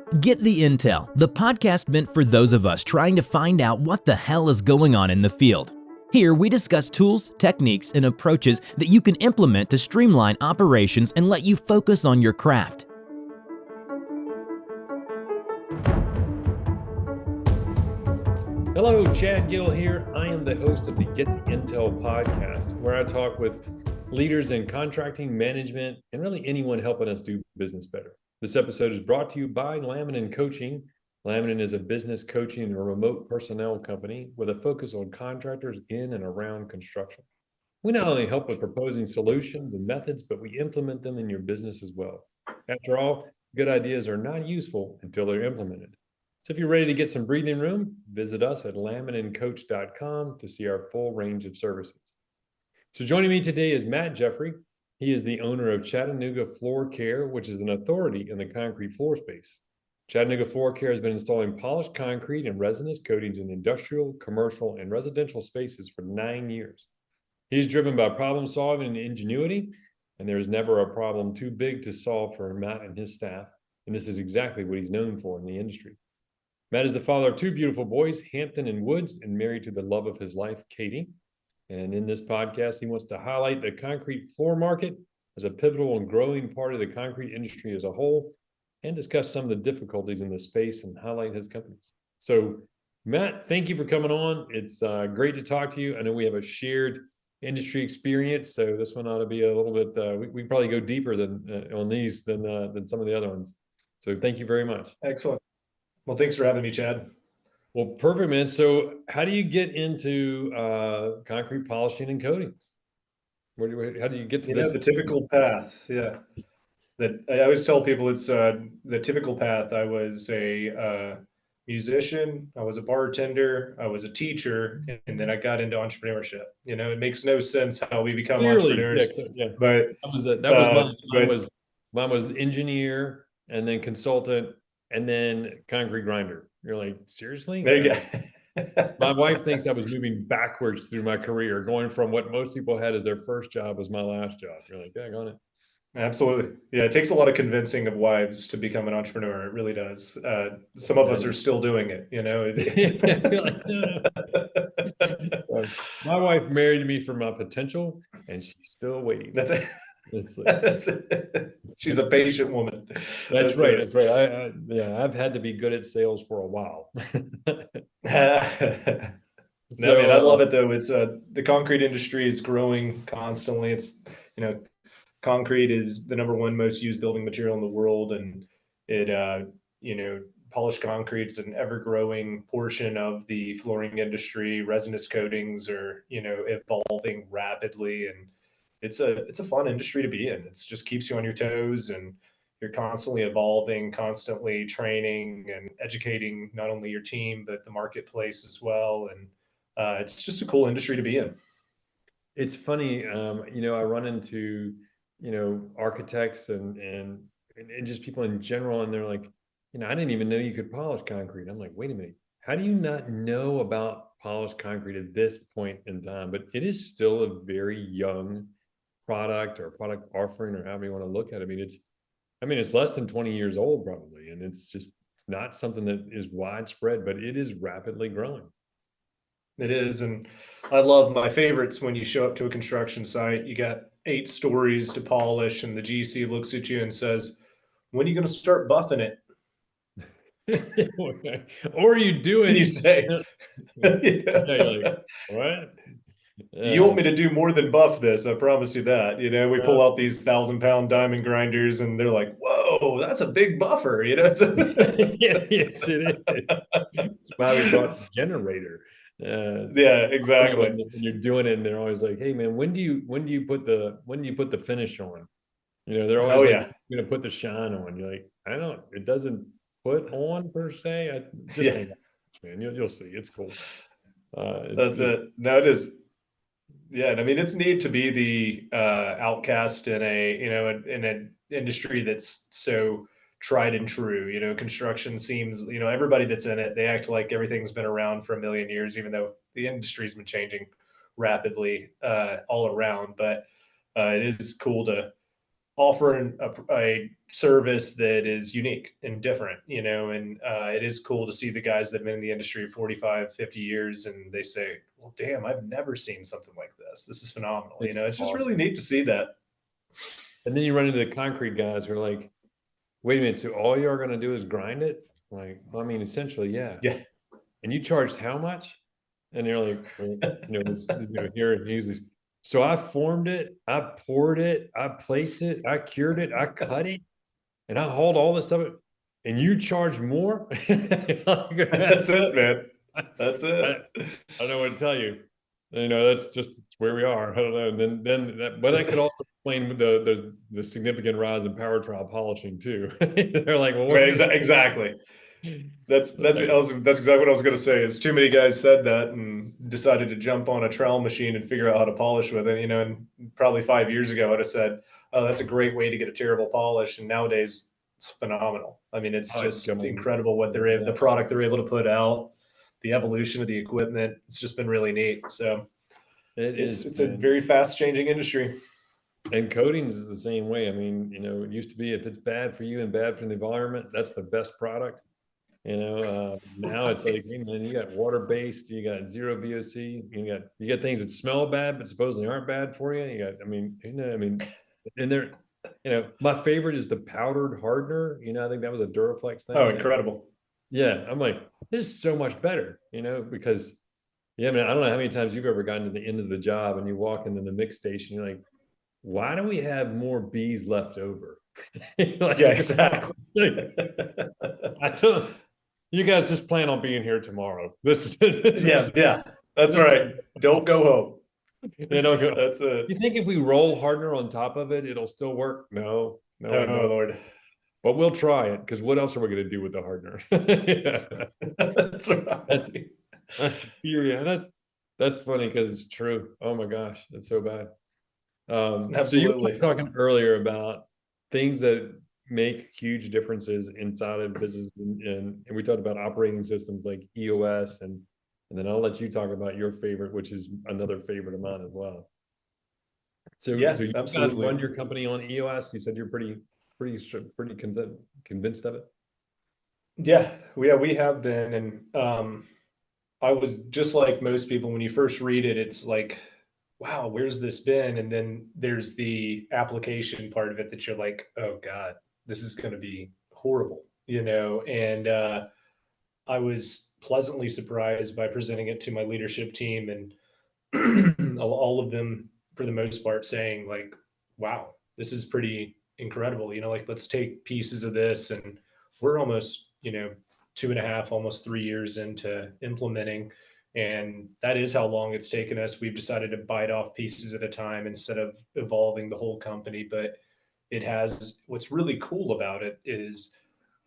Get the Intel, the podcast meant for those of us trying to find out what the hell is going on in the field. Here we discuss tools, techniques, and approaches that you can implement to streamline operations and let you focus on your craft. Hello, Chad Gill here. I am the host of the Get the Intel podcast, where I talk with leaders in contracting, management, and really anyone helping us do business better. This episode is brought to you by Laminin Coaching. Laminin is a business coaching and remote personnel company with a focus on contractors in and around construction. We not only help with proposing solutions and methods, but we implement them in your business as well. After all, good ideas are not useful until they're implemented. So if you're ready to get some breathing room, visit us at laminincoach.com to see our full range of services. So joining me today is Matt Jeffery. He is the owner of Chattanooga Floor Care, which is an authority in the concrete floor space. Chattanooga Floor Care has been installing polished concrete and resinous coatings in industrial, commercial, and residential spaces for 9 years. He is driven by problem solving and ingenuity, and there is never a problem too big to solve for Matt and his staff, and this is exactly what he's known for in the industry. Matt is the father of 2 beautiful boys, Hampton and Woods, and married to the love of his life, Katie. And in this podcast, he wants to highlight the concrete floor market as a pivotal and growing part of the concrete industry as a whole, and discuss some of the difficulties in the space and highlight his companies. So, Matt, thank you for coming on. It's great to talk to you. I know we have a shared industry experience, so this one ought to be a little bit, we probably go deeper on these than some of the other ones. So thank you very much. Excellent. Well, thanks for having me, Chad. Well, perfect, man. So how do you get into concrete polishing and coatings? How do you get to this? The typical path, yeah. That I always tell people it's the typical path. I was a musician, I was a bartender, I was a teacher, and then I got into entrepreneurship. It makes no sense how we become entrepreneurs. Yeah. But mine was engineer and then consultant and then concrete grinder. You're like, seriously? There you go. My wife thinks I was moving backwards through my career, going from what most people had as their first job was my last job. You're like, dang on it. Absolutely. Yeah, it takes a lot of convincing of wives to become an entrepreneur. It really does. Some of us are still doing it, My wife married me for my potential, and she's still waiting. That's it. She's a patient woman. That's right. That's right. I've had to be good at sales for a while. No, man, I love it though. It's the concrete industry is growing constantly. It's concrete is the #1 most used building material in the world, and it polished concrete is an ever-growing portion of the flooring industry. Resinous coatings are evolving rapidly, and it's a fun industry to be in. It just keeps you on your toes, and you're constantly evolving, constantly training and educating not only your team but the marketplace as well. And it's just a cool industry to be in. It's funny, I run into architects and just people in general, and they're like, I didn't even know you could polish concrete. I'm like, wait a minute, how do you not know about polished concrete at this point in time? But it is still a very young product or product offering, or however you want to look at it. It's less than 20 years old probably, and it's not something that is widespread, but it is rapidly growing. It is, and I love my favorites when you show up to a construction site. You got 8 stories to polish, and the GC looks at you and says, "When are you going to start buffing it?" Or you do it, and you say, you're like, what? You want me to do more than buff this? I promise you that. We pull out these 1,000-pound diamond grinders, and they're like, "Whoa, that's a big buffer." Yes, it is. That's why we brought the generator. Yeah, exactly. When you're doing it, and they're always like, "Hey, man, when do you put the finish on?" They're always like, "You're gonna put the shine on." You're like, "I don't. It doesn't put on per se." Man, you'll see. It's cool. That's it. No, it is. Yeah, and it's neat to be the outcast in an industry that's so tried and true. Construction seems, everybody that's in it, they act like everything's been around for a million years, even though the industry's been changing rapidly all around. But it is cool to offer a service that is unique and different, and it is cool to see the guys that have been in the industry 45, 50 years, and they say, well, damn, I've never seen something like this. This is phenomenal. It's It's just awesome. really neat to see that. And then you run into the concrete guys who are like, wait a minute, so all you're going to do is grind it? Like, well, I mean, essentially, yeah. Yeah. And you charged how much? And they're like, well, here and uses. So I formed it, I poured it, I placed it, I cured it, I cut it, and I hauled all this stuff. And you charge more? That's it, man. That's it. I don't know what to tell you. That's just where we are. I don't know. And but that could also explain the significant rise in power trowel polishing too. They're like, well, exactly. That's exactly what I was going to say. Is too many guys said that and decided to jump on a trowel machine and figure out how to polish with it. And probably 5 years ago, I'd have said, "Oh, that's a great way to get a terrible polish." And nowadays, it's phenomenal. I mean, it's just incredible what the product they're able to put out, the evolution of the equipment. It's just been really neat. So it's a very fast changing industry. And coatings is the same way. I mean, it used to be if it's bad for you and bad for the environment, that's the best product. Now it's like, hey, man, you got water-based, you got zero VOC, you got things that smell bad but supposedly aren't bad for you. And my favorite is the powdered hardener. I think that was a Duraflex thing. Oh, incredible. Yeah, I'm like, this is so much better, because I don't know how many times you've ever gotten to the end of the job and you walk into the mix station, you're like, why do we have more bees left over? Yeah, exactly. I don't. You guys just plan on being here tomorrow. Yeah. That's right. Don't go home. Don't go. That's it. You think if we roll hardener on top of it, it'll still work? No. Oh, Lord. But we'll try it, because what else are we going to do with the hardener? That's right. That's funny because it's true. Oh my gosh, that's so bad. Absolutely. So you were talking earlier about things that make huge differences inside of business, and we talked about operating systems like EOS, and then I'll let you talk about your favorite, which is another favorite of mine as well. So you absolutely. run your company on EOS. You said you're pretty convinced of it. Yeah, we have been, and I was just like most people. When you first read it, it's like, wow, where's this been? And then there's the application part of it that you're like, oh God, this is going to be horrible, and I was pleasantly surprised by presenting it to my leadership team, and all of them, for the most part, saying like, wow, this is pretty incredible. Like, let's take pieces of this, and we're almost, 2.5, almost 3 years into implementing. And that is how long it's taken us. We've decided to bite off pieces at a time instead of evolving the whole company. But what's really cool about it is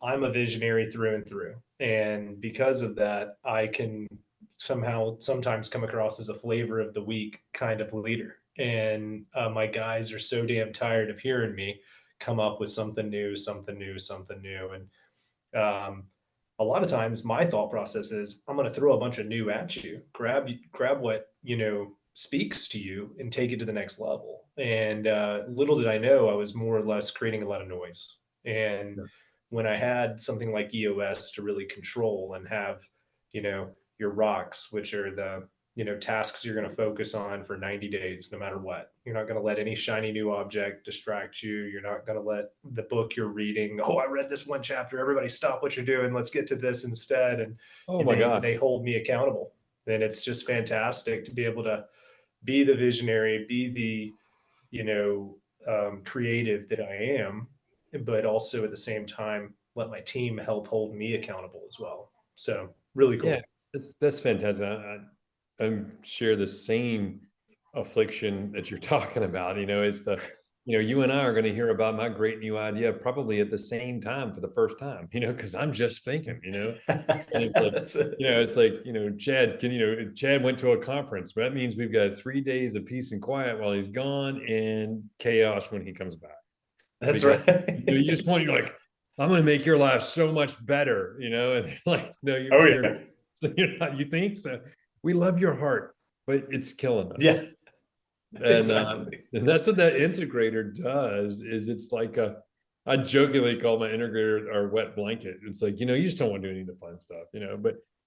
I'm a visionary through and through. And because of that, I can sometimes come across as a flavor of the week kind of leader. And my guys are so damn tired of hearing me come up with something new. And a lot of times my thought process is, I'm going to throw a bunch of new at you, grab what, speaks to you and take it to the next level. And little did I know, I was more or less creating a lot of noise. And when I had something like EOS to really control and have, your rocks, which are the, tasks you're going to focus on for 90 days, no matter what. You're not going to let any shiny new object distract you. You're not going to let the book you're reading, oh, I read this one chapter, everybody stop what you're doing, let's get to this instead. And they hold me accountable. And it's just fantastic to be able to be the visionary, be the, creative that I am, but also at the same time, let my team help hold me accountable as well. So really cool. Yeah, that's fantastic. I share the same affliction that you're talking about. It's you and I are going to hear about my great new idea probably at the same time for the first time, because I'm just thinking, and it's like, Chad went to a conference, but that means we've got 3 days of peace and quiet while he's gone, and chaos when he comes back. That's right. You just want, you're like, I'm going to make your life so much better, and they're like, no, you're not, you think so? We love your heart, but it's killing us. Yeah. Exactly. And that's what that integrator does. Is it's like I jokingly call my integrator our wet blanket. It's like, you just don't want to do any of the fun stuff,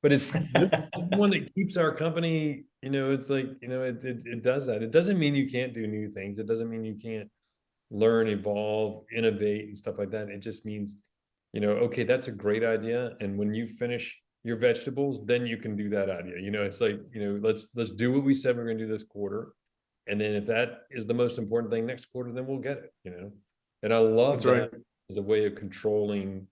but it's the one that keeps our company, it's like, it does that. It doesn't mean you can't do new things. It doesn't mean you can't learn, evolve, innovate, and stuff like that. It just means, okay, that's a great idea. And when you finish your vegetables, then you can do that idea. It's like, let's do what we said we're going to do this quarter. And then if that is the most important thing next quarter, then we'll get it. And I love That's that right. as a way of controlling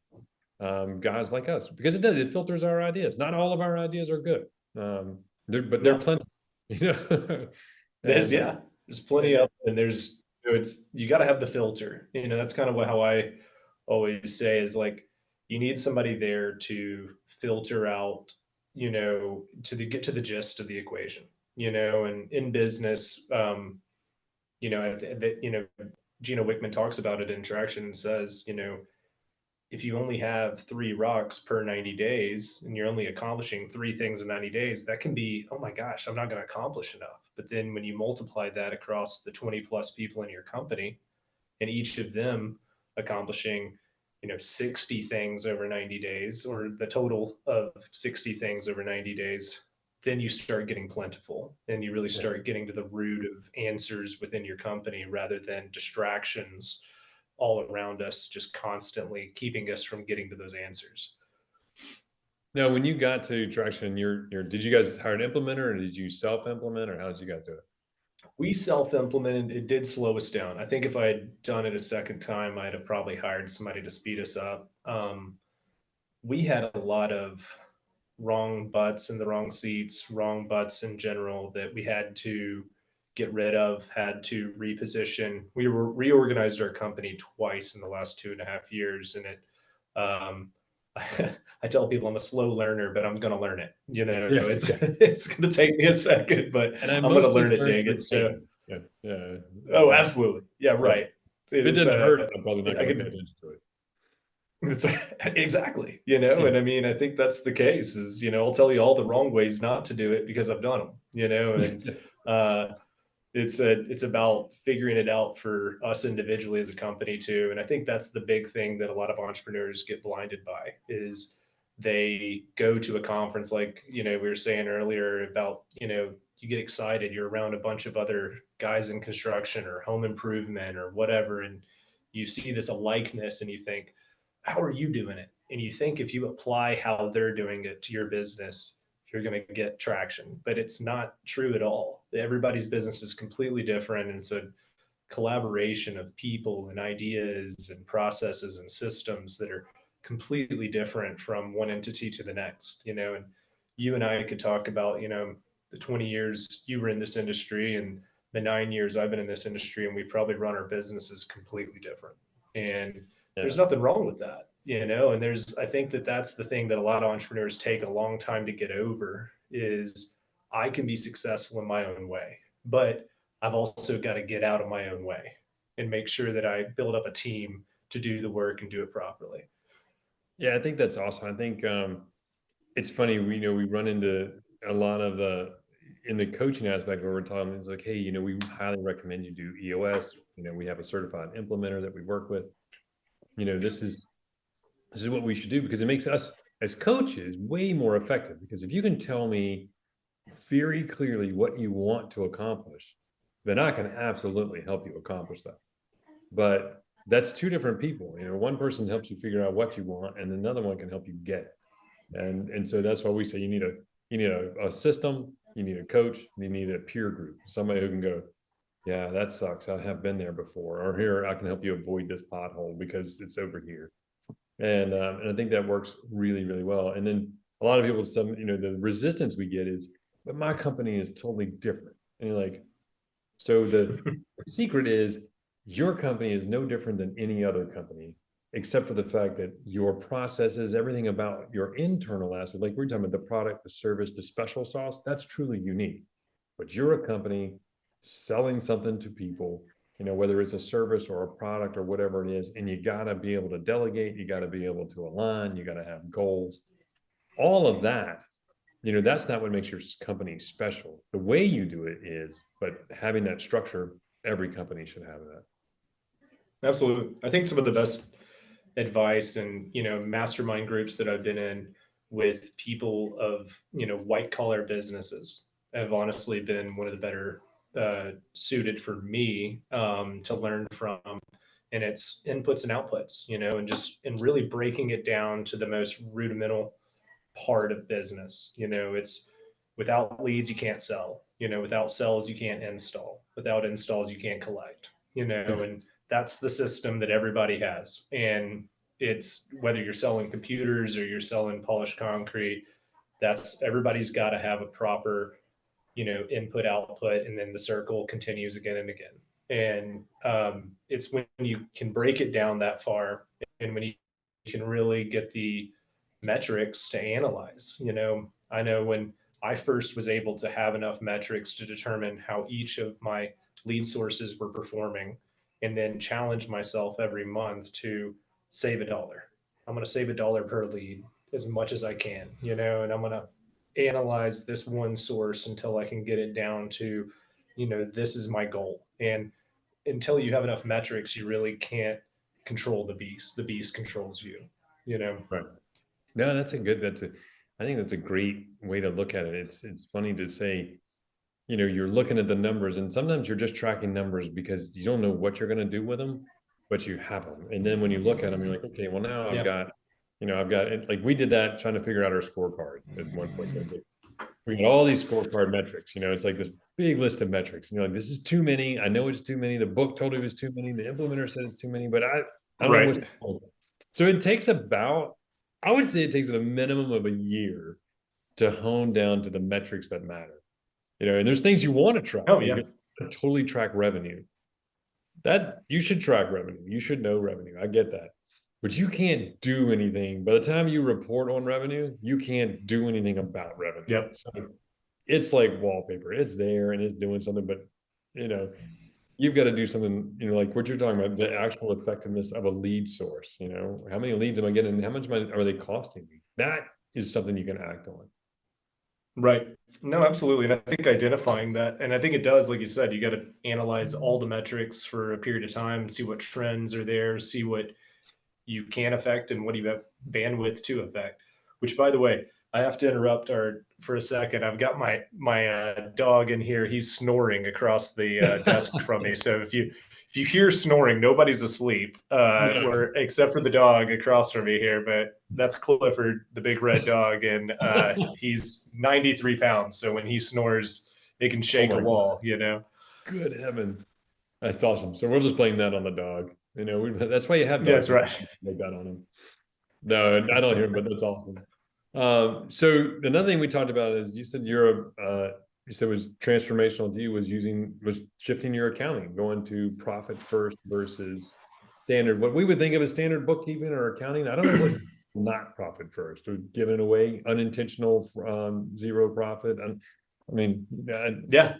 guys like us, because it filters our ideas. Not all of our ideas are good, but they're No, plenty. there's, And yeah, there's plenty of, and there's, you got to have the filter. That's kind of how I always say is like, you need somebody there to filter out, get to the gist of the equation, and in business, Gino Wickman talks about it in Traction and says, if you only have 3 rocks per 90 days and you're only accomplishing 3 things in 90 days, that can be, oh my gosh, I'm not going to accomplish enough. But then when you multiply that across the 20 plus people in your company and each of them accomplishing, 60 things over 90 days or the total of 60 things over 90 days, then you start getting plentiful and you really start getting to the root of answers within your company rather than distractions all around us, just constantly keeping us from getting to those answers. Now, when you got to Traction, did you guys hire an implementer, or did you self-implement, or how did you guys do it? We self-implemented. It did slow us down. I think if I had done it a second time, I'd have probably hired somebody to speed us up. We had a lot of wrong butts in the wrong seats, wrong butts in general that we had to get rid of, had to reposition. We reorganized our company twice in the last 2.5 years, and um, I tell people I'm a slow learner, but I'm going to learn it. Yes. It's going to take me a second, but And I I'm going to mostly learn it, learned dang for it. So, yeah. oh, absolutely, yeah, Yeah. right. If it It's doesn't hurt, I'm probably not I going to pay can attention to it. it's exactly, Yeah. and I mean, I think that's the case is, I'll tell you all the wrong ways not to do it because I've done them, and uh, it's about figuring it out for us individually as a company too. And I think that's the big thing that a lot of entrepreneurs get blinded by is they go to a conference like, we were saying earlier about, you get excited, you're around a bunch of other guys in construction or home improvement or whatever, and you see this alikeness and you think, how are you doing it? And you think if you apply how they're doing it to your business, you're going to get traction, but it's not true at all. Everybody's business is completely different. And it's a collaboration of people and ideas and processes and systems that are completely different from one entity to the next, and you and I could talk about, the 20 years you were in this industry and the 9 years I've been in this industry, and we probably run our businesses completely different. And there's Yeah. nothing wrong with that, and I think that that's the thing that a lot of entrepreneurs take a long time to get over is I can be successful in my own way, but I've also got to get out of my own way and make sure that I build up a team to do the work and do it properly. Yeah, I think that's awesome. I think it's funny, we run into a lot of in the coaching aspect where we're talking, it's like, hey, we highly recommend you do EOS. We have a certified implementer that we work with. This is what we should do because it makes us as coaches way more effective. Because if you can tell me very clearly what you want to accomplish, then I can absolutely help you accomplish that. But that's two different people. One person helps you figure out what you want, and another one can help you get it. And so that's why we say you need a system, you need a coach, you need a peer group, somebody who can go, yeah, that sucks. I have been there before, or here I can help you avoid this pothole because it's over here. And I think that works really, really well. And then a lot of people, the resistance we get is, but my company is totally different. And you're like, so the secret is your company is no different than any other company, except for the fact that your processes, everything about your internal aspect, like we're talking about the product, the service, the special sauce, that's truly unique. But you're a company selling something to people, whether it's a service or a product or whatever it is, and you got to be able to delegate, you got to be able to align, you got to have goals. All of that that's not what makes your company special. The way you do it is, but having that structure, every company should have that. Absolutely. I think some of the best advice and, mastermind groups that I've been in with people of, white collar businesses have honestly been one of the better suited for me to learn from. And it's inputs and outputs, and really breaking it down to the most rudimental part of business. It's without leads, you can't sell, without sales, you can't install, without installs, you can't collect, and that's the system that everybody has. And it's whether you're selling computers or you're selling polished concrete, that's everybody's got to have a proper, input output, and then the circle continues again and again. And it's when you can break it down that far, and when you can really get the metrics to analyze. I know when I first was able to have enough metrics to determine how each of my lead sources were performing, and then challenge myself every month to save $1. I'm going to save $1 per lead as much as I can, and I'm going to analyze this one source until I can get it down to, this is my goal. And until you have enough metrics, you really can't control the beast. The beast controls you. Right. No, I think that's a great way to look at it. It's funny to say, you're looking at the numbers, and sometimes you're just tracking numbers because you don't know what you're going to do with them, but you have them. And then when you look at them, you're like, okay, well, now I've got, like we did that trying to figure out our scorecard at one point. So we got all these scorecard metrics, it's like this big list of metrics. And you're like, this is too many. I know it's too many. The book told me it was too many. The implementer said it's too many, but I don't know Right. what's. So it takes I would say it takes a minimum of a year to hone down to the metrics that matter. And there's things you want to track. Oh yeah. Totally track revenue. That you should track revenue. You should know revenue. I get that. But you can't do anything. By the time you report on revenue, you can't do anything about revenue. Yep. So it's like wallpaper. It's there and it's doing something, but you've got to do something, like what you're talking about, the actual effectiveness of a lead source. How many leads am I getting? How much are they costing me? That is something you can act on. Right. No, absolutely. And I think identifying that, and I think it does, like you said, you got to analyze all the metrics for a period of time, see what trends are there, see what you can affect and what you have bandwidth to affect. Which, by the way, I have to interrupt for a second. I've got my dog in here. He's snoring across the desk from me. So if you hear snoring, nobody's asleep, or except for the dog across from me here. But that's Clifford, the big red dog, and he's 93 pounds. So when he snores, it can shake a wall. Good heaven, that's awesome. So we're just playing that on the dog. That's why you have dogs. That's right. Like that on him. No, I don't hear him, but that's awesome. So another thing we talked about is you said you said was transformational to you was shifting your accounting, going to profit first versus standard, what we would think of as standard bookkeeping or accounting. I don't know what not profit first, or giving away unintentional zero profit. Yeah.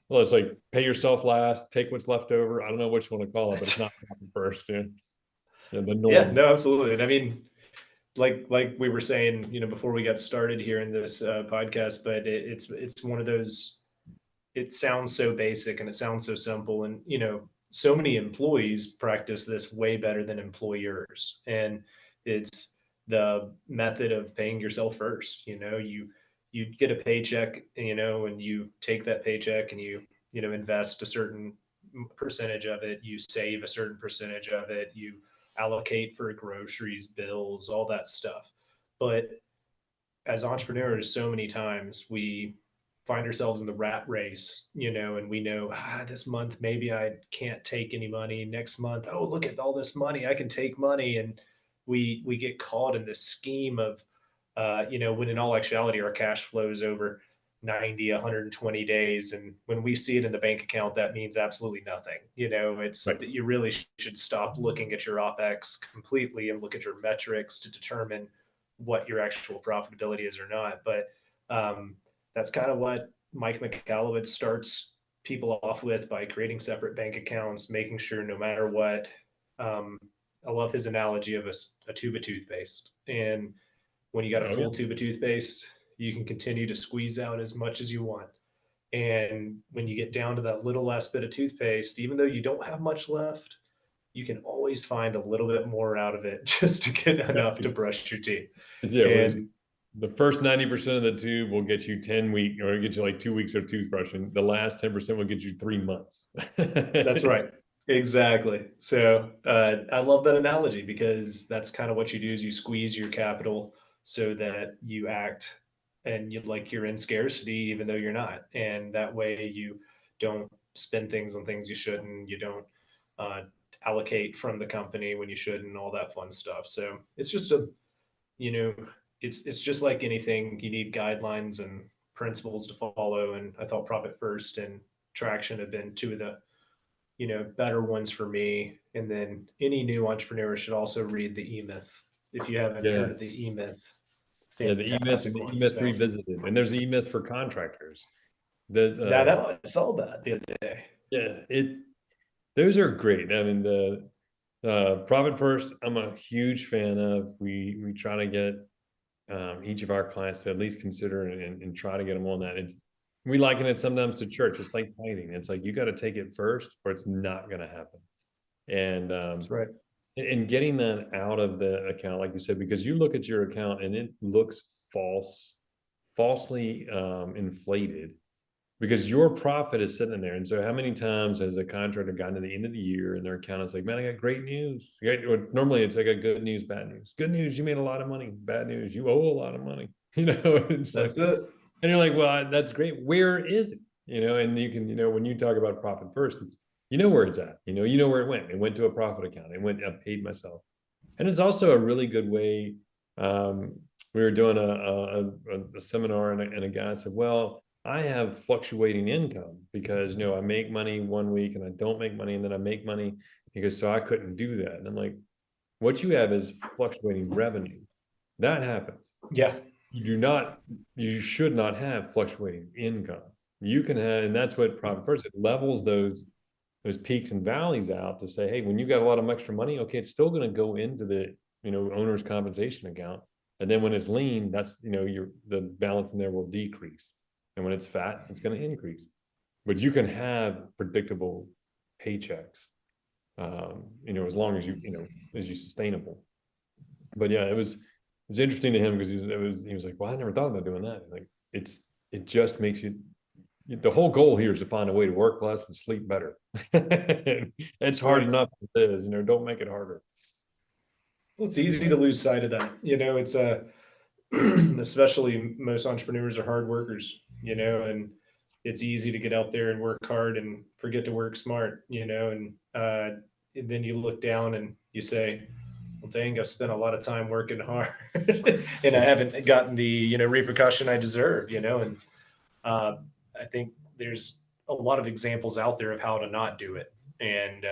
Well, it's like pay yourself last, take what's left over. I don't know what you want to call it, but it's not profit first. Yeah. The norm. Yeah, no, absolutely. And I mean, like we were saying, before we got started here in this podcast, but it's one of those. It sounds so basic and it sounds so simple, and so many employees practice this way better than employers, and it's the method of paying yourself first. You get a paycheck, and you take that paycheck and you invest a certain percentage of it, you save a certain percentage of it, you allocate for groceries, bills, all that stuff. But as entrepreneurs, so many times we find ourselves in the rat race, and we know, this month maybe I can't take any money. Next month, oh, look at all this money, I can take money. And we get caught in this scheme of, when in all actuality, our cash flows over 90, 120 days. And when we see it in the bank account, that means absolutely nothing. It's Right. that you really should stop looking at your OPEX completely and look at your metrics to determine what your actual profitability is or not. But that's kind of what Mike McAllowitz starts people off with, by creating separate bank accounts, making sure no matter what. I love his analogy of a tube of toothpaste. And when you got a full tube of toothpaste, you can continue to squeeze out as much as you want. And when you get down to that little last bit of toothpaste, even though you don't have much left, you can always find a little bit more out of it just to get enough to brush your teeth. Yeah, And the first 90% of the tube will get you 10 weeks, or get you like 2 weeks of toothbrushing. The last 10% will get you 3 months. that's right. Exactly. So I love that analogy, because that's kind of what you do is you squeeze your capital so that you act and you like you're in scarcity, even though you're not. And that way you don't spend things on things you shouldn't. You don't uh, allocate from the company when you should, and all that fun stuff. So it's just you know, it's just like anything. You need guidelines and principles to follow. And I thought Profit First and Traction have been two of the better ones for me. And then any new entrepreneur should also read the E-Myth. If you haven't heard of the E-Myth, Yeah, the E-Myth and fantastic the one. E-Myth So, Revisited. And there's E-Myth for contractors. There's yeah, I know. I saw that the other day. yeah, those are great. I mean, the Profit First, I'm a huge fan of. We try to get each of our clients to at least consider and try to get them on that. We liken it sometimes to church. It's like tithing. It's like you got to take it first, or it's not going to happen. And That's right. and getting that out of the account, like you said, because you look at your account and it looks falsely inflated, because your profit is sitting there. And so how many times has a contractor gotten to the end of the year and their accountant's like, man, I got great news. Normally it's like a good news, bad news. Good news, you made a lot of money. Bad news, you owe a lot of money. It's That's like, it. and you're like, well, that's great. Where is it? And you can, when you talk about Profit First, it's, where it's at, where it went. It went to a profit account. It went, I paid myself. And it's also a really good way. We were doing a seminar, and a guy said, well, I have fluctuating income because, I make money one week and I don't make money, and then I make money. He goes, so I couldn't do that. And I'm like, what you have is fluctuating revenue. That happens. Yeah. You should not have fluctuating income. You can have, and that's what Profit First, it levels those peaks and valleys out to say, hey, when you got a lot of extra money, okay, it's still going to go into the, owner's compensation account. And then when it's lean, that's, the balance in there will decrease. And when it's fat, it's going to increase. But you can have predictable paychecks, as long as as you sustainable. But yeah, it was interesting to him because he was like, well, I never thought about doing that. Like it just makes you, the whole goal here is to find a way to work less and sleep better. It's hard enough as it is, don't make it harder. Well, it's easy to lose sight of that. It's especially most entrepreneurs are hard workers, and it's easy to get out there and work hard and forget to work smart, and then you look down and you say, well, dang, I've spent a lot of time working hard and I haven't gotten the, repercussion I deserve, and I think there's a lot of examples out there of how to not do it. And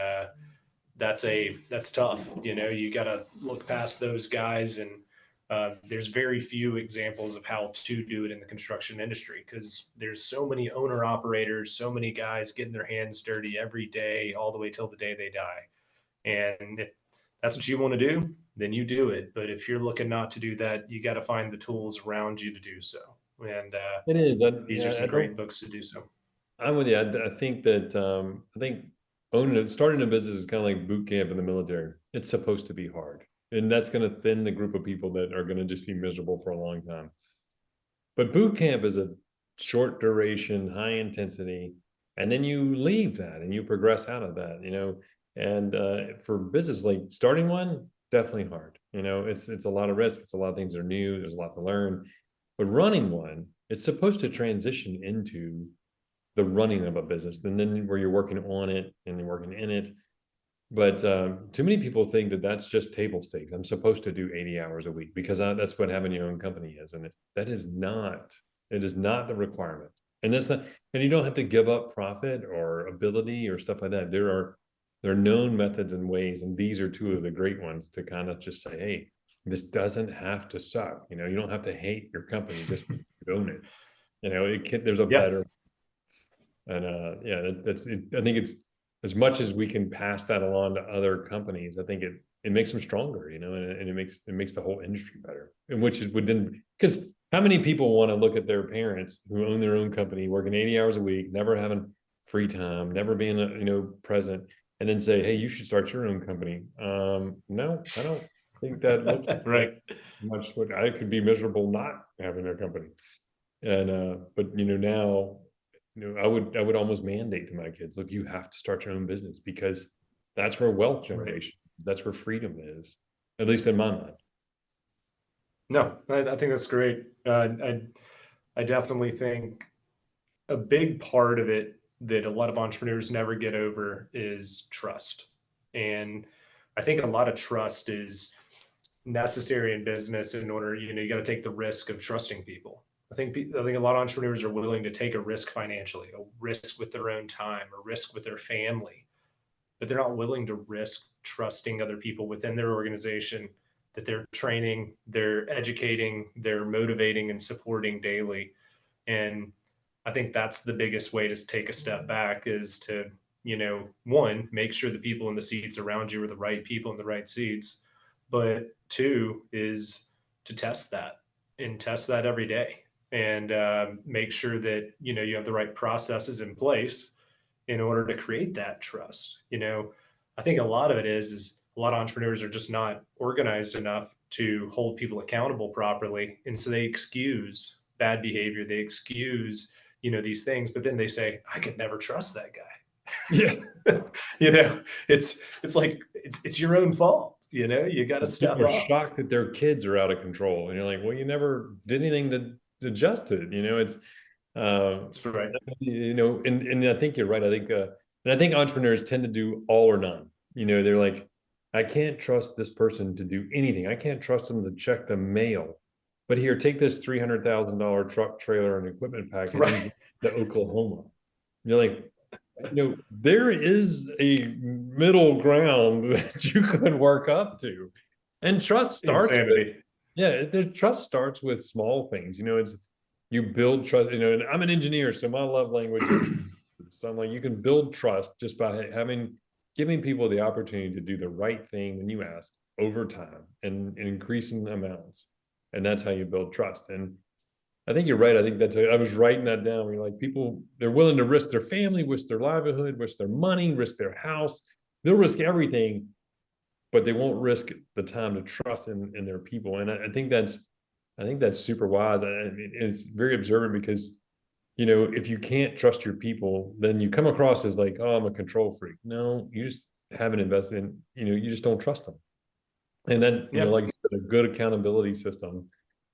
that's tough. You got to look past those guys, and there's very few examples of how to do it in the construction industry, because there's so many owner operators, so many guys getting their hands dirty every day, all the way till the day they die. And if that's what you want to do, then you do it. But if you're looking not to do that, you got to find the tools around you to do so. And It is. these are some great books to do so. I'm with you. I think that starting a business is kind of like boot camp in the military. It's supposed to be hard, and that's going to thin the group of people that are going to just be miserable for a long time. But boot camp is a short duration, high intensity, and then you leave that and you progress out of that. And for business, like starting one, definitely hard. It's a lot of risk. It's a lot of things that are new. There's a lot to learn. But running one, it's supposed to transition into the running of a business, and then where you're working on it and you're working in it. But too many people think that that's just table stakes. I'm supposed to do 80 hours a week because that's what having your own company is. And it is not the requirement. And that's not, and you don't have to give up profit or ability or stuff like that. There are known methods and ways, and these are two of the great ones to kind of just say, hey, this doesn't have to suck. You don't have to hate your company just because you own it. There's a better. And I think it's, as much as we can pass that along to other companies, I think it makes them stronger, and it makes the whole industry better. And which is within, because How many people want to look at their parents who own their own company, working 80 hours a week, never having free time, never being, present, and then say, hey, you should start your own company? No, I don't think that looks Right. much. I could be miserable not having a company. And but now, I would almost mandate to my kids, look, you have to start your own business, because that's where wealth generation, that's where freedom is, at least in my mind. No, I think that's great. I definitely think a big part of it that a lot of entrepreneurs never get over is trust. And I think a lot of trust is necessary in business in order, you got to take the risk of trusting people. I think a lot of entrepreneurs are willing to take a risk financially, a risk with their own time, a risk with their family, but they're not willing to risk trusting other people within their organization that they're training, they're educating, they're motivating and supporting daily. And I think that's the biggest way to take a step back is to, one, make sure the people in the seats around you are the right people in the right seats. But two is to test that and test that every day and make sure that, you have the right processes in place in order to create that trust. I think a lot of it is a lot of entrepreneurs are just not organized enough to hold people accountable properly. And so they excuse bad behavior. They excuse, these things, but then they say, I could never trust that guy. Yeah. It's like, it's your own fault. You got to step People are up. shocked that their kids are out of control, and you're like, well, you never did anything to adjust it. It's That's right. and I think you're right. I think entrepreneurs tend to do all or none. They're like, I can't trust this person to do anything. I can't trust them to check the mail. But here, take this $300,000 truck, trailer, and equipment package Right. to Oklahoma. You're like, there is a middle ground that you could work up to. And trust starts with, Insanity. the trust starts with small things. It's, you build trust, and I'm an engineer, so my love language is, so I'm like, you can build trust just by giving people the opportunity to do the right thing when you ask, over time, and increasing amounts. And that's how you build trust. And I think you're right. I think I was writing that down. We're like, people, they're willing to risk their family, risk their livelihood, risk their money, risk their house. They'll risk everything, but they won't risk the time to trust in their people. And I think that's super wise. I mean, it's very observant, because, if you can't trust your people, then you come across as like, oh, I'm a control freak. No, you just haven't invested in, you just don't trust them. And then, Yeah. like you said, a good accountability system.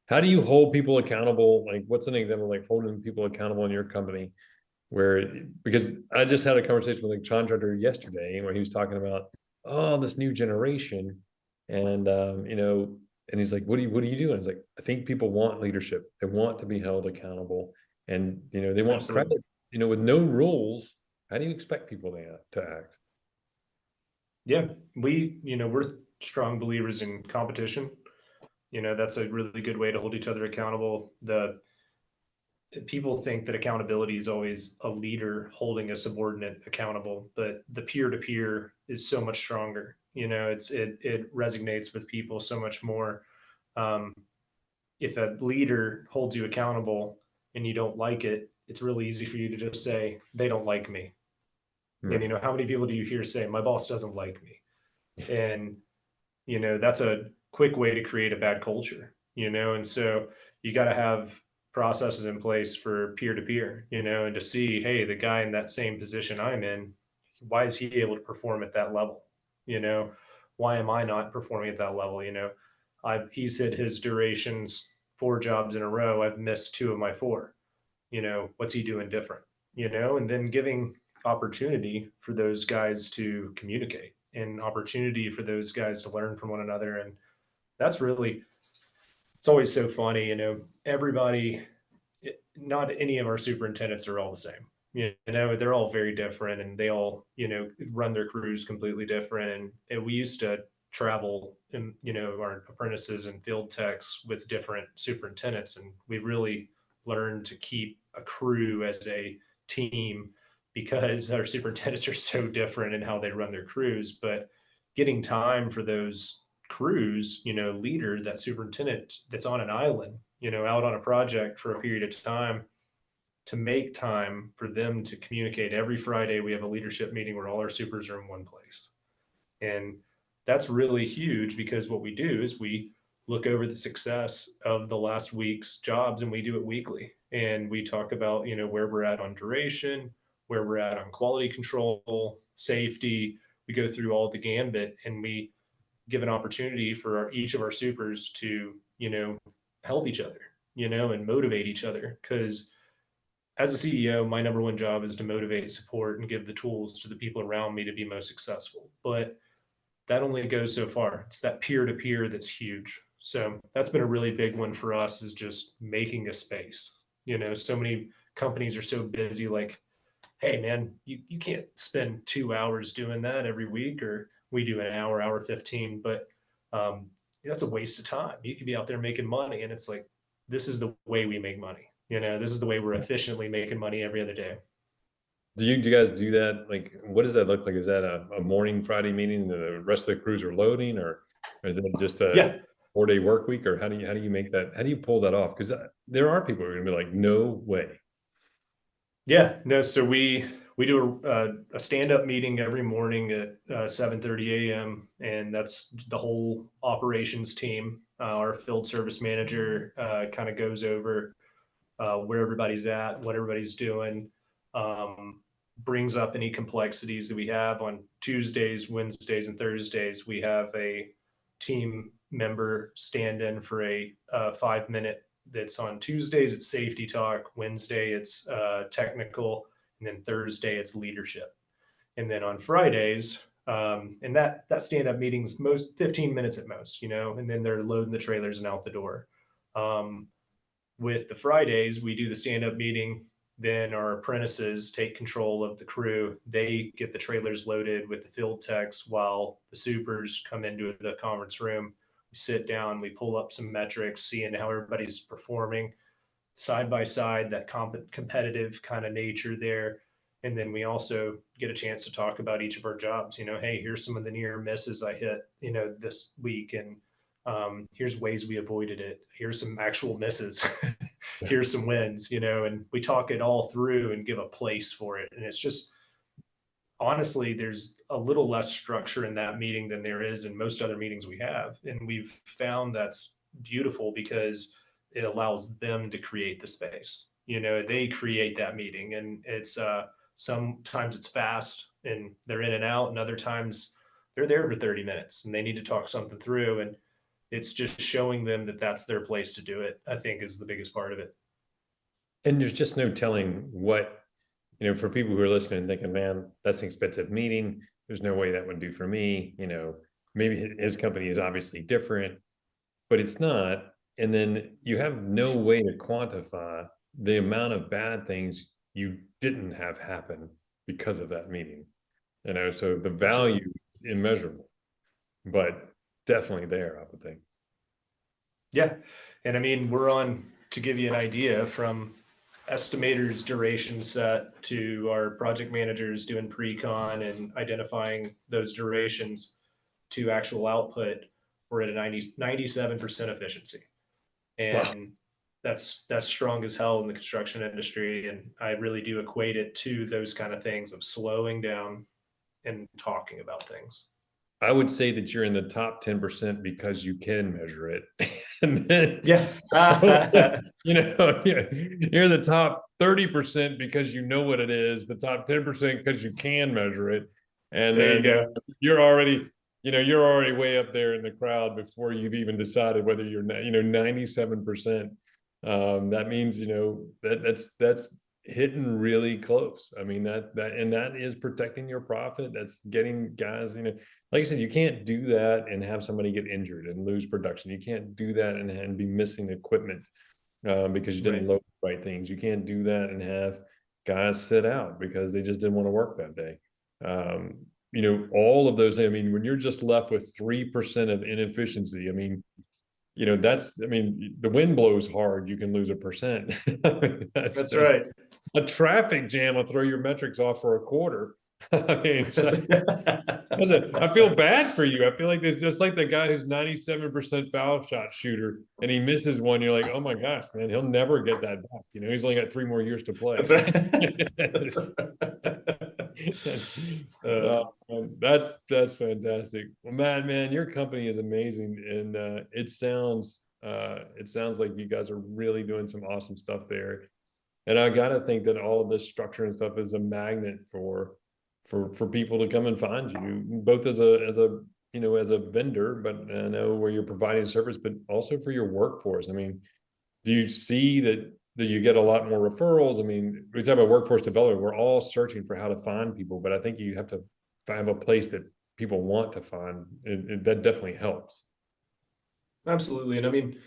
How do you hold people accountable? Like, what's an example, like holding people accountable in your company? Because I just had a conversation with a contractor yesterday where he was talking about, oh, this new generation. And, and he's like, what do you do? And I was like, I think people want leadership. They want to be held accountable, and, they want Absolutely. credit, with no rules. How do you expect people to act? Yeah. We're strong believers in competition. That's a really good way to hold each other accountable. The people think that accountability is always a leader holding a subordinate accountable, but the peer to peer is so much stronger. It resonates with people so much more. Um, if a leader holds you accountable and you don't like it, it's really easy for you to just say, they don't like me. Right. And how many people do you hear say, my boss doesn't like me? And that's a quick way to create a bad culture. And so you got to have processes in place for peer to peer, and to see, hey, the guy in that same position I'm in, why is he able to perform at that level? Why am I not performing at that level? He's hit his durations 4 jobs in a row. I've missed 2 of my 4. What's he doing different? And then giving opportunity for those guys to communicate and opportunity for those guys to learn from one another. And that's really, it's always so funny, everybody, not any of our superintendents are all the same. They're all very different, and they all, run their crews completely different. And we used to travel and, our apprentices and field techs with different superintendents. And we really learned to keep a crew as a team because our superintendents are so different in how they run their crews. But getting time for those crews, leader, that superintendent that's on an island, out on a project for a period of time, to make time for them to communicate. Every Friday, we have a leadership meeting where all our supers are in one place. And that's really huge, because what we do is we look over the success of the last week's jobs, and we do it weekly. And we talk about, where we're at on duration, where we're at on quality control, safety. We go through all the gambit, and we give an opportunity for each of our supers to, help each other, and motivate each other. Because as a CEO, my number one job is to motivate, support, and give the tools to the people around me to be most successful. But that only goes so far. It's that peer to peer that's huge. So that's been a really big one for us, is just making a space. So many companies are so busy, like, hey man, you can't spend 2 hours doing that every week, or we do an hour 15, but that's a waste of time. You could be out there making money. And it's like, this is the way we make money. This is the way we're efficiently making money every other day. Do you guys do that? Like, what does that look like? Is that a morning Friday meeting, the rest of the crews are loading, or is it just a Yeah. 4-day work week, or how do you make that? How do you pull that off? Because there are people who are going to be like, no way. Yeah, no. So we do a stand up meeting every morning at 7:30 a.m. and that's the whole operations team. Our field service manager kind of goes over where everybody's at, what everybody's doing, brings up any complexities that we have. On Tuesdays, Wednesdays, and Thursdays, we have a team member stand in for a 5 minute. That's on Tuesdays, it's safety talk. Wednesday, it's technical. And then Thursday, it's leadership. And then on Fridays, and that stand up meeting's most 15 minutes at most, and then they're loading the trailers and out the door. With the Fridays, we do the stand up meeting. Then our apprentices take control of the crew. They get the trailers loaded with the field techs, while the supers come into the conference room. We sit down, we pull up some metrics, seeing how everybody's performing side by side, that competitive kind of nature there. And then we also get a chance to talk about each of our jobs. Hey, here's some of the near misses I hit, this week. And here's ways we avoided it. Here's some actual misses. Here's some wins, and we talk it all through and give a place for it. And it's just, honestly, there's a little less structure in that meeting than there is in most other meetings we have. And we've found that's beautiful, because it allows them to create the space. They create that meeting, and it's sometimes it's fast and they're in and out, and other times they're there for 30 minutes and they need to talk something through. And it's just showing them that that's their place to do it, I think, is the biggest part of it. And there's just no telling what, for people who are listening thinking, man, that's an expensive meeting, there's no way that would do for me. Maybe his company is obviously different, but it's not. And then you have no way to quantify the amount of bad things you didn't have happen because of that meeting. So the value is immeasurable, but definitely there, I would think. Yeah. And I mean, we're on, to give you an idea, from estimators duration set to our project managers doing pre-con and identifying those durations to actual output, we're at a 97% efficiency. And wow, that's strong as hell in the construction industry. And I really do equate it to those kind of things of slowing down and talking about things. I would say that you're in the top 10% because you can measure it. And then, yeah, you're the top 30% because you know what it is, the top 10% because you can measure it. And there then you go. You're already way up there in the crowd before you've even decided whether you're, 97%. That means, that's hitting really close. I mean, that is protecting your profit. That's getting guys, like I said, you can't do that and have somebody get injured and lose production. You can't do that and be missing equipment because you didn't load the right things. You can't do that and have guys sit out because they just didn't want to work that day. All of those, I mean, when you're just left with 3% of inefficiency, I mean, the wind blows hard, you can lose 1%. That's right. A traffic jam will throw your metrics off for a quarter. I mean, I feel bad for you. I feel like there's just like the guy who's 97% foul shot shooter and he misses one. You're like, oh my gosh, man, he'll never get that back. You know, he's only got 3 more years to play. That's right. That's That's fantastic. Well, man, your company is amazing, and it sounds like you guys are really doing some awesome stuff there. And I gotta think that all of this structure and stuff is a magnet for people to come and find you, both as a as a vendor, but I know where you're providing service, but also for your workforce. I mean, do you see that you get a lot more referrals? I mean, we talk about workforce development. We're all searching for how to find people, but I think you have to find a place that people want to find. That definitely helps. absolutely. And I mean,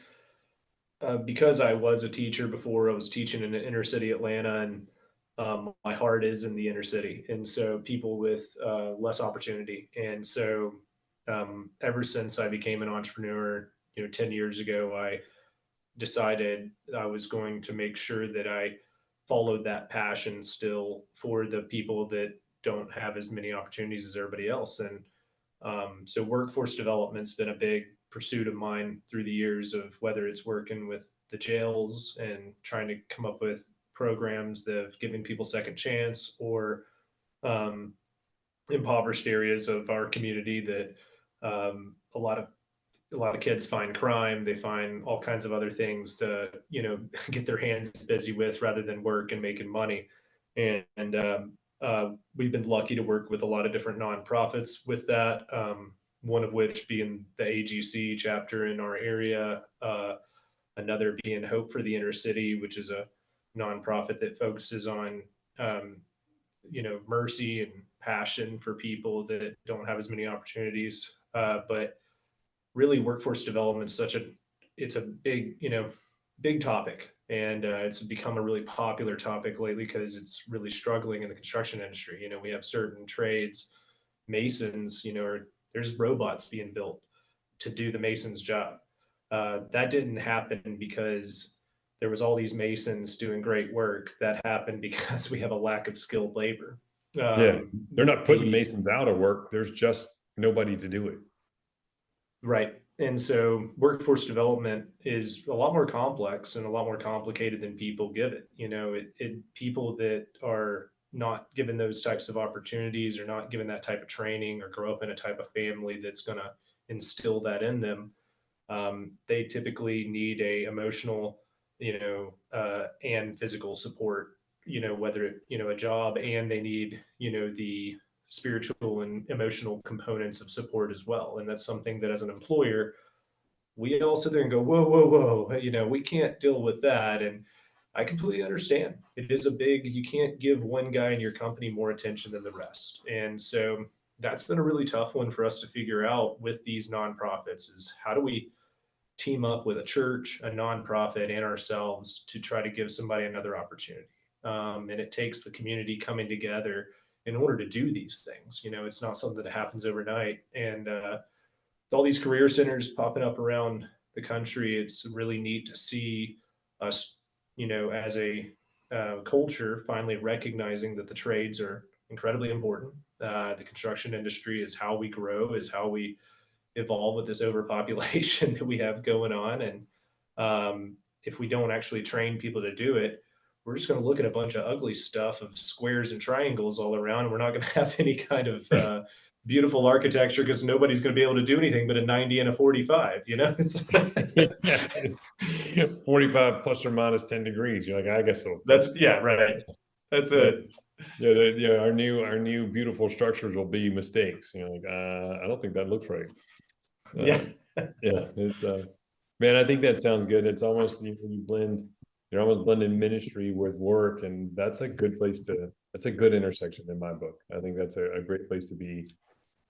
because I was a teacher before, I was teaching in inner city Atlanta, and my heart is in the inner city, and so people with less opportunity. And so, ever since I became an entrepreneur, 10 years ago, I decided I was going to make sure that I followed that passion still for the people that don't have as many opportunities as everybody else. And so workforce development's been a big pursuit of mine through the years, of whether it's working with the jails and trying to come up with programs that have given people second chance, or um, impoverished areas of our community that a lot of kids find crime, they find all kinds of other things to get their hands busy with rather than work and making money. And we've been lucky to work with a lot of different nonprofits with that, one of which being the AGC chapter in our area, another being Hope for the Inner City, which is a nonprofit that focuses on um, mercy and passion for people that don't have as many opportunities. But really, workforce development is it's a big big topic, and it's become a really popular topic lately because it's really struggling in the construction industry. We have certain trades, masons, or there's robots being built to do the mason's job. That didn't happen because there was all these masons doing great work. That happened because we have a lack of skilled labor. Yeah, they're not putting The masons out of work. There's just nobody to do it. Right. And so workforce development is a lot more complex and a lot more complicated than people give it. People that are not given those types of opportunities, or not given that type of training, or grow up in a type of family that's going to instill that in them, they typically need a emotional, and physical support, whether, a job, and they need, the spiritual and emotional components of support as well. And that's something that, as an employer, we all sit there and go, whoa, whoa, whoa, we can't deal with that. And I completely understand. It is you can't give one guy in your company more attention than the rest. And so that's been a really tough one for us to figure out with these nonprofits, is how do we team up with a church, a nonprofit, and ourselves to try to give somebody another opportunity. And it takes the community coming together in order to do these things. It's not something that happens overnight. And all these career centers popping up around the country, it's really neat to see us, as a culture, finally recognizing that the trades are incredibly important. The construction industry is how we grow, is how we evolve with this overpopulation that we have going on. And if we don't actually train people to do it, we're just going to look at a bunch of ugly stuff of squares and triangles all around. And we're not going to have any kind of beautiful architecture, because nobody's going to be able to do anything but a 90 and a 45. It's Yeah. 45 plus or minus 10 degrees. You're like, I guess so. right. That's it. Yeah, our new beautiful structures will be mistakes. Like, I don't think that looks right. Yeah. Yeah. Man, I think that sounds good. It's almost you're almost blending ministry with work, and that's a good intersection in my book. I think that's a great place to be,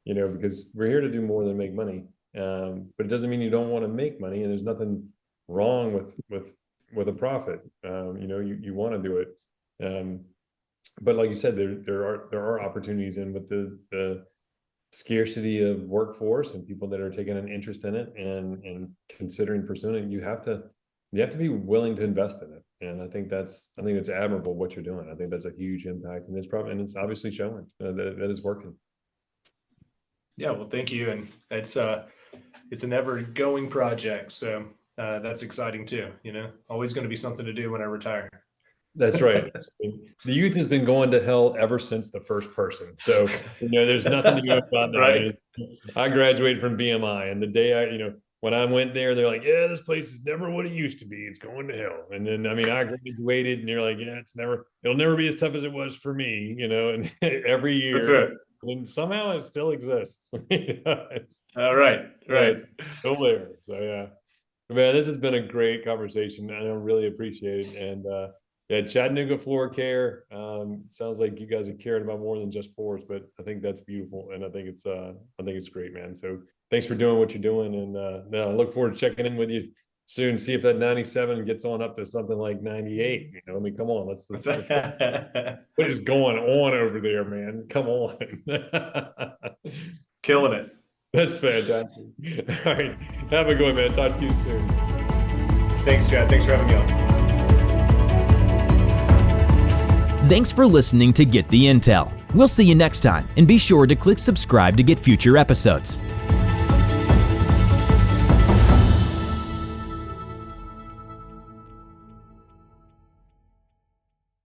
because we're here to do more than make money. But it doesn't mean you don't want to make money, and there's nothing wrong with a profit. You want to do it. But like you said, there are opportunities in with the scarcity of workforce and people that are taking an interest in it and considering pursuing it. You you have to be willing to invest in it. And I think that's admirable what you're doing. I think that's a huge impact, and it's obviously showing that is working. Yeah, well, thank you. And it's an ever going project. So that's exciting too, always going to be something to do when I retire. That's right. The youth has been going to hell ever since the first person. So, there's nothing to do about that. Right. I graduated from BMI, and the day when I went there, they're like, yeah, this place is never what it used to be. It's going to hell. And then, I graduated, and you're like, yeah, it'll never be as tough as it was for me, and every year. That's it. And somehow it still exists. Right. It's still there. So, yeah. Man, this has been a great conversation. I really appreciate it. And, Chattanooga Floor Care. Sounds like you guys are caring about more than just floors, but I think that's beautiful, and I think it's great, man. So thanks for doing what you're doing, and I look forward to checking in with you soon. See if that 97 gets on up to something like 98. Come on, let's what is going on over there, man? Come on, killing it. That's fantastic. All right, have a good one, man. Talk to you soon. Thanks, Chad. Thanks for having me on. Thanks for listening to Get the Intel. We'll see you next time, and be sure to click subscribe to get future episodes.